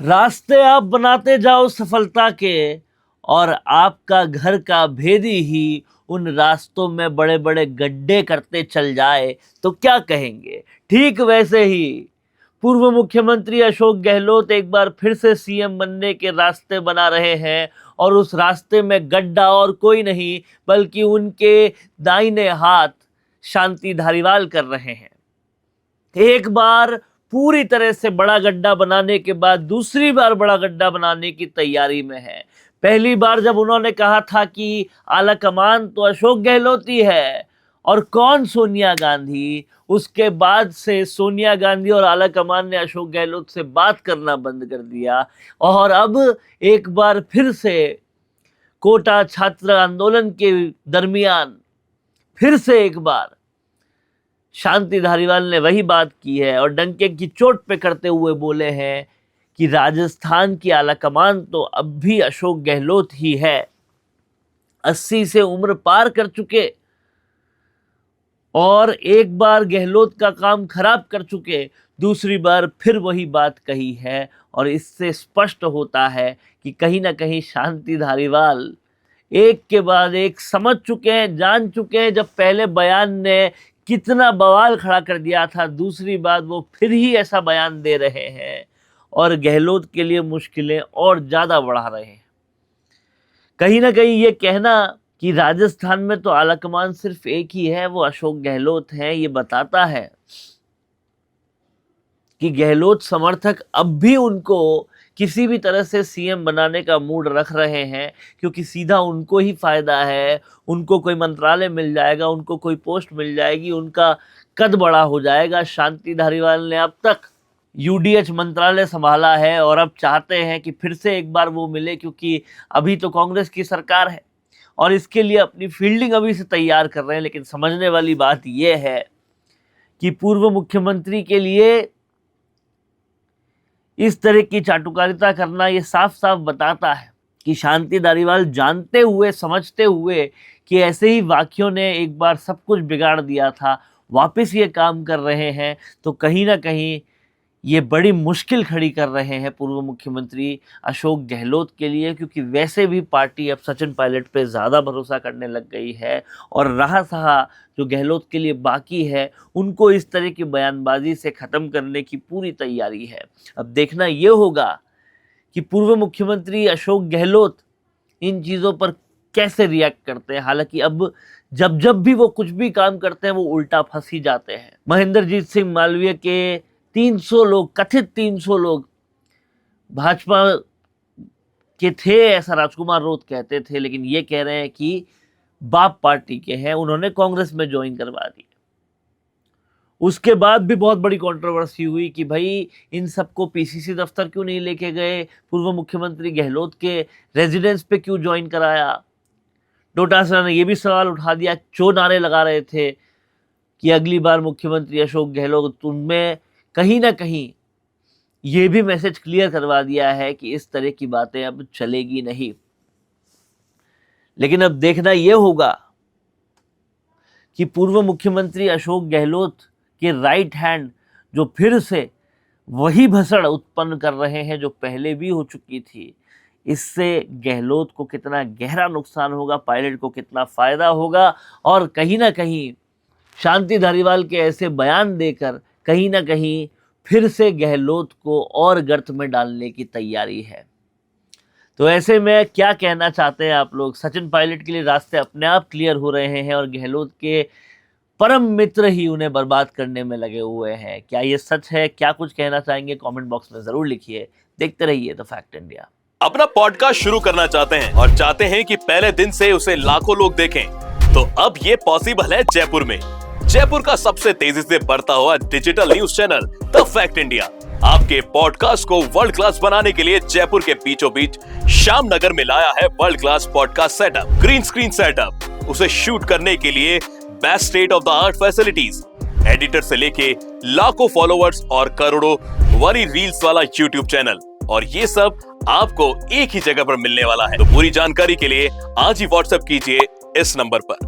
रास्ते आप बनाते जाओ सफलता के और आपका घर का भेदी ही उन रास्तों में बड़े बड़े गड्ढे करते चल जाए तो क्या कहेंगे। ठीक वैसे ही पूर्व मुख्यमंत्री अशोक गहलोत एक बार फिर से सीएम बनने के रास्ते बना रहे हैं और उस रास्ते में गड्ढा और कोई नहीं बल्कि उनके दाहिने हाथ शांति धारीवाल कर रहे हैं। एक बार पूरी तरह से बड़ा गड्ढा बनाने के बाद दूसरी बार बड़ा गड्ढा बनाने की तैयारी में है। पहली बार जब उन्होंने कहा था कि आला कमान तो अशोक गहलोत ही है और कौन सोनिया गांधी, उसके बाद से सोनिया गांधी और आला कमान ने अशोक गहलोत से बात करना बंद कर दिया और अब एक बार फिर से कोटा छात्र आंदोलन के दरमियान फिर से एक बार शांति धारीवाल ने वही बात की है और डंके की चोट पे करते हुए बोले हैं कि राजस्थान की आला कमान तो अब भी अशोक गहलोत ही है। 80 से उम्र पार कर चुके और एक बार गहलोत का काम खराब कर चुके, दूसरी बार फिर वही बात कही है और इससे स्पष्ट होता है कि कहीं ना कहीं शांति धारीवाल एक के बाद एक समझ चुके हैं, जान चुके हैं। जब पहले बयान ने कितना बवाल खड़ा कर दिया था, दूसरी बात वो फिर ही ऐसा बयान दे रहे हैं और गहलोत के लिए मुश्किलें और ज़्यादा बढ़ा रहे हैं। कहीं ना कहीं ये कहना कि राजस्थान में तो आला कमान सिर्फ एक ही है, वो अशोक गहलोत है, ये बताता है कि गहलोत समर्थक अब भी उनको किसी भी तरह से सीएम बनाने का मूड रख रहे हैं क्योंकि सीधा उनको ही फायदा है। उनको कोई मंत्रालय मिल जाएगा, उनको कोई पोस्ट मिल जाएगी, उनका कद बड़ा हो जाएगा। शांति धारीवाल ने अब तक यूडीएच मंत्रालय संभाला है और अब चाहते हैं कि फिर से एक बार वो मिले क्योंकि अभी तो कांग्रेस की सरकार है और इसके लिए अपनी फील्डिंग अभी से तैयार कर रहे हैं। लेकिन समझने वाली बात यह है कि पूर्व मुख्यमंत्री के लिए इस तरह की चाटुकारिता करना ये साफ साफ बताता है कि शांति धारीवाल जानते हुए समझते हुए कि ऐसे ही वाक्यों ने एक बार सब कुछ बिगाड़ दिया था, वापस ये काम कर रहे हैं तो कहीं ना कहीं ये बड़ी मुश्किल खड़ी कर रहे हैं पूर्व मुख्यमंत्री अशोक गहलोत के लिए, क्योंकि वैसे भी पार्टी अब सचिन पायलट पे ज़्यादा भरोसा करने लग गई है और रहा सहा जो गहलोत के लिए बाकी है उनको इस तरह की बयानबाजी से ख़त्म करने की पूरी तैयारी है। अब देखना ये होगा कि पूर्व मुख्यमंत्री अशोक गहलोत इन चीज़ों पर कैसे रिएक्ट करते हैं। हालांकि अब जब भी वो कुछ भी काम करते हैं वो उल्टा फंस ही जाते हैं। महेंद्रजीत सिंह मालवीय के 300 लोग, कथित 300 लोग भाजपा के थे, ऐसा राजकुमार रोत कहते थे, लेकिन ये कह रहे हैं कि बाप पार्टी के हैं, उन्होंने कांग्रेस में ज्वाइन करवा दिया। उसके बाद भी बहुत बड़ी कंट्रोवर्सी हुई कि भाई इन सबको पीसीसी दफ्तर क्यों नहीं लेके गए, पूर्व मुख्यमंत्री गहलोत के रेजिडेंस पे क्यों ज्वाइन कराया। डोटासरा ने यह भी सवाल उठा दिया, जो नारे लगा रहे थे कि अगली बार मुख्यमंत्री अशोक गहलोत, उनमें कहीं ना कहीं ये भी मैसेज क्लियर करवा दिया है कि इस तरह की बातें अब चलेगी नहीं। लेकिन अब देखना यह होगा कि पूर्व मुख्यमंत्री अशोक गहलोत के राइट हैंड जो फिर से वही भसड़ उत्पन्न कर रहे हैं जो पहले भी हो चुकी थी, इससे गहलोत को कितना गहरा नुकसान होगा, पायलट को कितना फायदा होगा और कहीं ना कहीं शांति धारीवाल के ऐसे बयान देकर कहीं ना कहीं फिर से गहलोत को और गर्त में डालने की तैयारी है। तो ऐसे में क्या कहना चाहते हैं आप लोग? सचिन पायलट के लिए रास्ते अपने आप क्लियर हो रहे हैं और गहलोत के परम मित्र ही उन्हें बर्बाद करने में लगे हुए हैं। क्या ये सच है? क्या कुछ कहना चाहेंगे कमेंट बॉक्स में जरूर लिखिए। देखते रहिए द फैक्ट इंडिया। अपना पॉडकास्ट शुरू करना चाहते हैं और चाहते हैं कि पहले दिन से उसे लाखों लोग देखें, तो अब ये पॉसिबल है जयपुर में। जयपुर का सबसे तेजी से बढ़ता हुआ digital news channel the fact India आपके पॉडकास्ट को वर्ल्ड क्लास बनाने के लिए जयपुर के बीचों बीच श्याम नगर में लाया है world class podcast setup, green screen setup, उसे शूट करने के लिए best state of the art facilities, editor से लेके लाखों फॉलोअर्स और करोड़ों वरी रील्स वाला यूट्यूब चैनल, और ये सब आपको एक ही जगह पर मिलने वाला है। तो पूरी जानकारी के लिए आज ही व्हाट्सएप कीजिए इस नंबर पर।